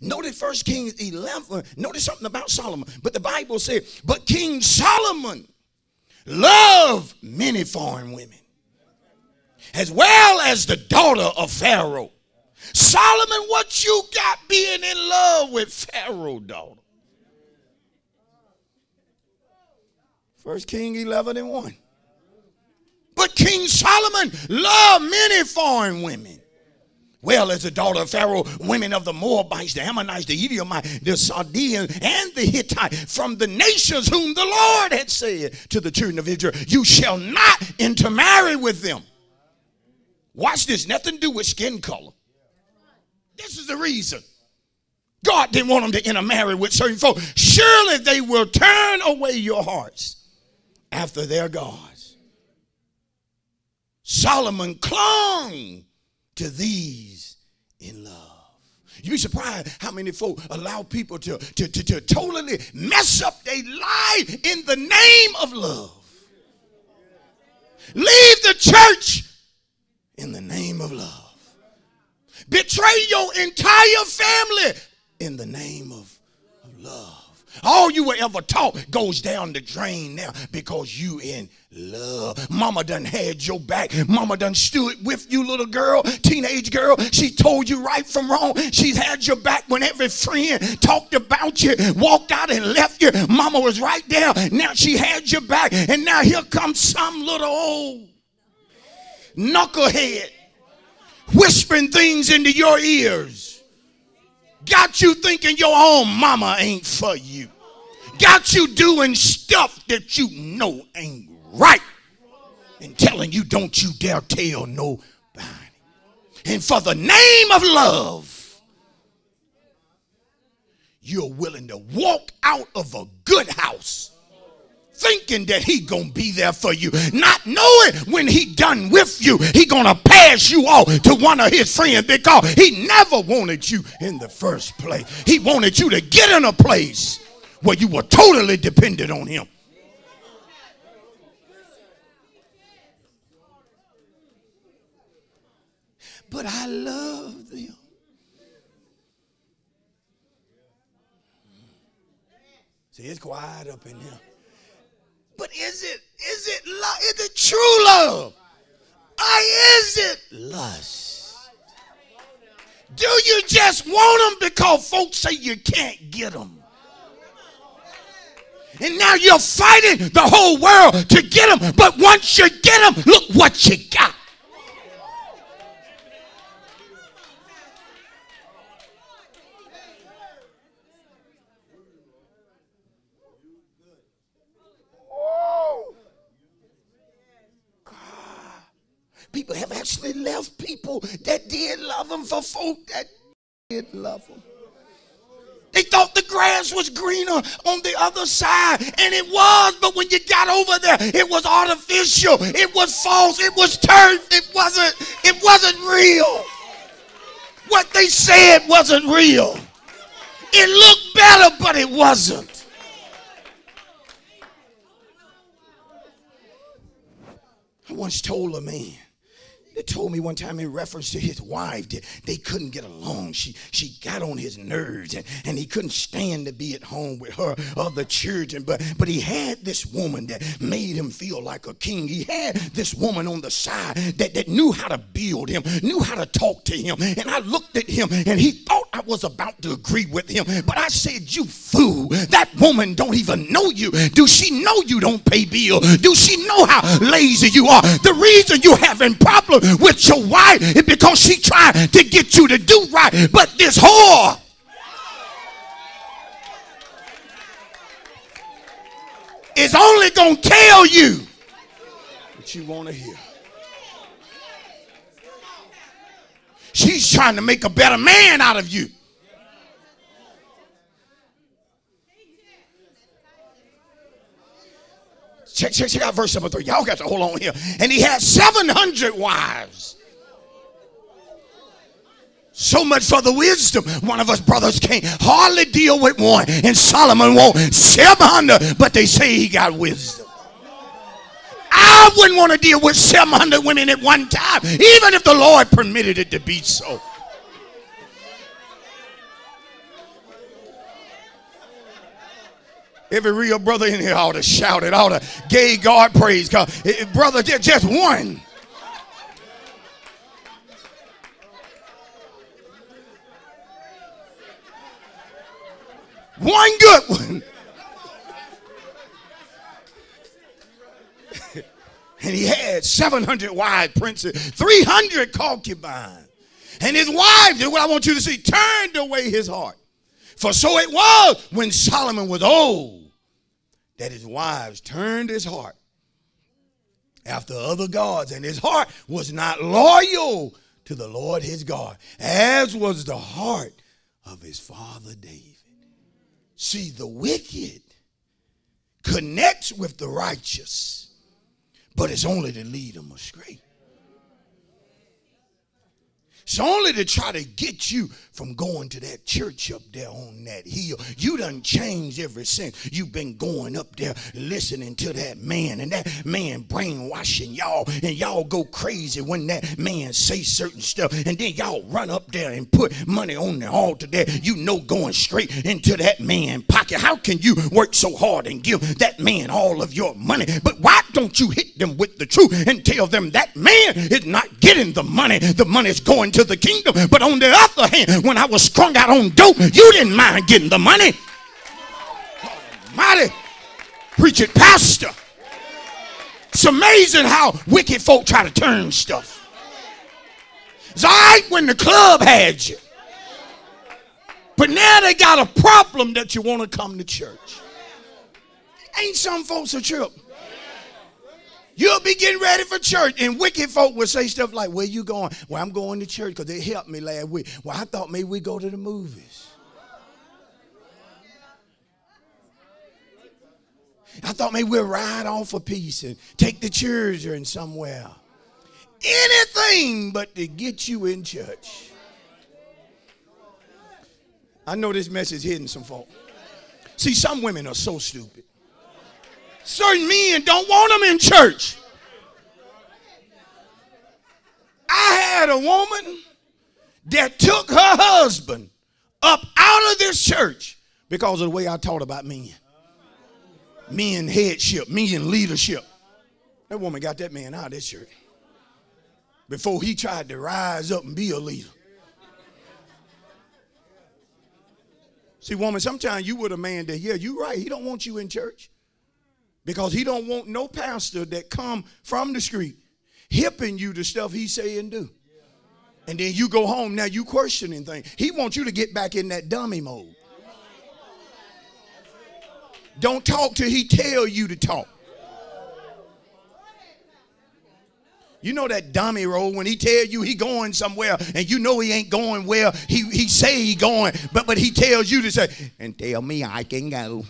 Notice 1 Kings 11. Notice something about Solomon. But the Bible said, but King Solomon loved many foreign women, as well as the daughter of Pharaoh. Solomon, what you got being in love with Pharaoh's daughter? 1 Kings 11:1. But King Solomon loved many foreign women, well as the daughter of Pharaoh, women of the Moabites, the Ammonites, the Edomites, the Chaldeans, and the Hittites, from the nations whom the Lord had said to the children of Israel, you shall not intermarry with them. Watch this, nothing to do with skin color. This is the reason. God didn't want them to intermarry with certain folk. Surely they will turn away your hearts after their gods. Solomon clung to these in love. You'd be surprised how many folk allow people to totally mess up their life in the name of love. Leave the church in the name of love. Betray your entire family in the name of love. All you were ever taught goes down the drain now because you in love. Mama done had your back. Mama done stood with you, little girl, teenage girl. She told you right from wrong. She's had your back when every friend talked about you, walked out and left you. Mama was right there. Now she had your back. And now here comes some little old knucklehead whispering things into your ears. Got you thinking your own mama ain't for you. Got you doing stuff that you know ain't right. And telling you don't you dare tell nobody. And for the name of love, you're willing to walk out of a good house thinking that he gonna be there for you, not knowing when he done with you, he gonna pass you off to one of his friends because he never wanted you in the first place. He wanted you to get in a place where you were totally dependent on him. But I love them. See, it's quiet up in here. But is it true love? Or is it lust? Do you just want them because folks say you can't get them? And now you're fighting the whole world to get them. But once you get them, look what you got. People have actually left people that did love them for folk that did love them. They thought the grass was greener on the other side, and it was, but when you got over there, it was artificial, it was false, it was turf, it wasn't real. What they said wasn't real. It looked better, but it wasn't. I once told a man, they told me one time in reference to his wife that they couldn't get along. She got on his nerves, and he couldn't stand to be at home with her or the children. But he had this woman that made him feel like a king. He had this woman on the side that knew how to build him, knew how to talk to him. And I looked at him, and he thought I was about to agree with him. But I said, you fool, that woman don't even know you. Do she know you don't pay bills? Do she know how lazy you are? The reason you're having problems with your wife is because she tried to get you to do right. But this whore is only going to tell you what you want to hear. She's trying to make a better man out of you. Check out verse number 3. Y'all got to hold on here. And he had 700 wives. So much for the wisdom. One of us brothers can't hardly deal with one. And Solomon wants 700, but they say he got wisdom. I wouldn't want to deal with 700 women at one time, even if the Lord permitted it to be so. Every real brother in here ought to shout it, ought to give God praise. Brother, just one. One good one. And he had 700 wives, princes, 300 concubines. And his wives, what I want you to see, turned away his heart. For so it was when Solomon was old that his wives turned his heart after other gods. And his heart was not loyal to the Lord his God, as was the heart of his father David. See, the wicked connects with the righteous, but it's only to lead them astray. It's only to try to get you from going to that church up there on that hill. You done changed ever since you've been going up there listening to that man, and that man brainwashing y'all, and y'all go crazy when that man say certain stuff, and then y'all run up there and put money on the altar there, you know, going straight into that man's pocket. How can you work so hard and give that man all of your money? But why don't you hit them with the truth and tell them that man is not getting the money? The money is going to the kingdom. But on the other hand, when I was strung out on dope, you didn't mind getting the money. Almighty, preach it, pastor. It's amazing how wicked folk try to turn stuff. It's all right when the club had you, but now they got a problem that you want to come to church. Ain't some folks a trip? You'll be getting ready for church, and wicked folk will say stuff like, where you going? Well, I'm going to church because they helped me last week. Well, I thought maybe we'd go to the movies. I thought maybe we'd ride off a piece and take the children somewhere. Anything but to get you in church. I know this message is hitting some folk. See, some women are so stupid. Certain men don't want them in church. I had a woman that took her husband up out of this church because of the way I taught about men. Men headship, men leadership. That woman got that man out of this church before he tried to rise up and be a leader. See, woman, sometimes you with a man that, yeah, you're right, he don't want you in church. Because he don't want no pastor that come from the street hipping you to stuff he say and do. And then you go home, now you questioning things. He wants you to get back in that dummy mode. Don't talk till he tell you to talk. You know that dummy role when he tell you he going somewhere and you know he ain't going where he say he going, but he tells you to say, and tell me I can go.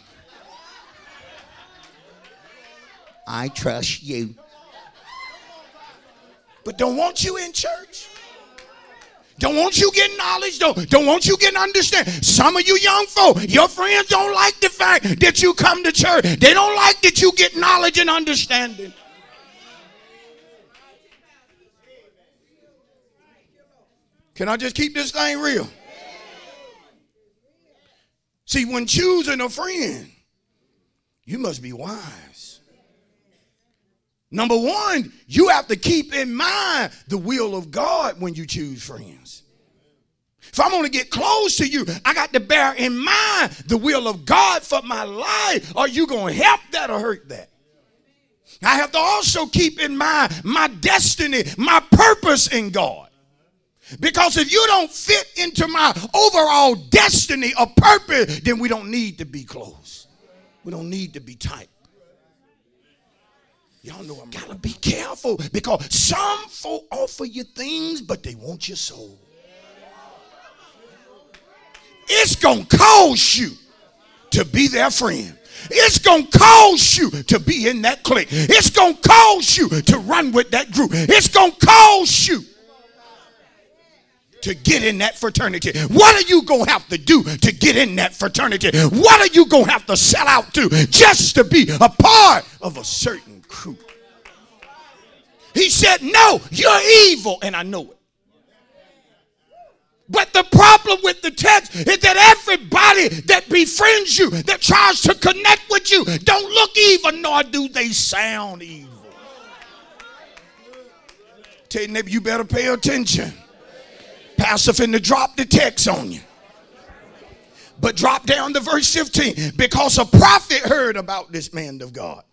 I trust you. But don't want you in church. Don't want you getting knowledge. Don't want you getting understanding. Some of you young folk, your friends don't like the fact that you come to church. They don't like that you get knowledge and understanding. Can I just keep this thing real? See, when choosing a friend, you must be wise. Number one, you have to keep in mind the will of God when you choose friends. If I'm going to get close to you, I got to bear in mind the will of God for my life. Are you going to help that or hurt that? I have to also keep in mind my destiny, my purpose in God. Because if you don't fit into my overall destiny or purpose, then we don't need to be close. We don't need to be tight. Y'all know I'm gotta be careful because some folk offer you things, but they want your soul. It's gonna cause you to be their friend. It's gonna cause you to be in that clique. It's gonna cause you to run with that group. It's gonna cause you to get in that fraternity. What are you gonna have to do to get in that fraternity? What are you gonna have to sell out to just to be a part of a certain crew? He said, no, you're evil, and I know it. But the problem with the text is that everybody that befriends you, that tries to connect with you, don't look evil, nor do they sound evil. Tell your neighbor, you better pay attention. Pastor finna drop the text on you. But drop down to verse 15. Because a prophet heard about this man of God.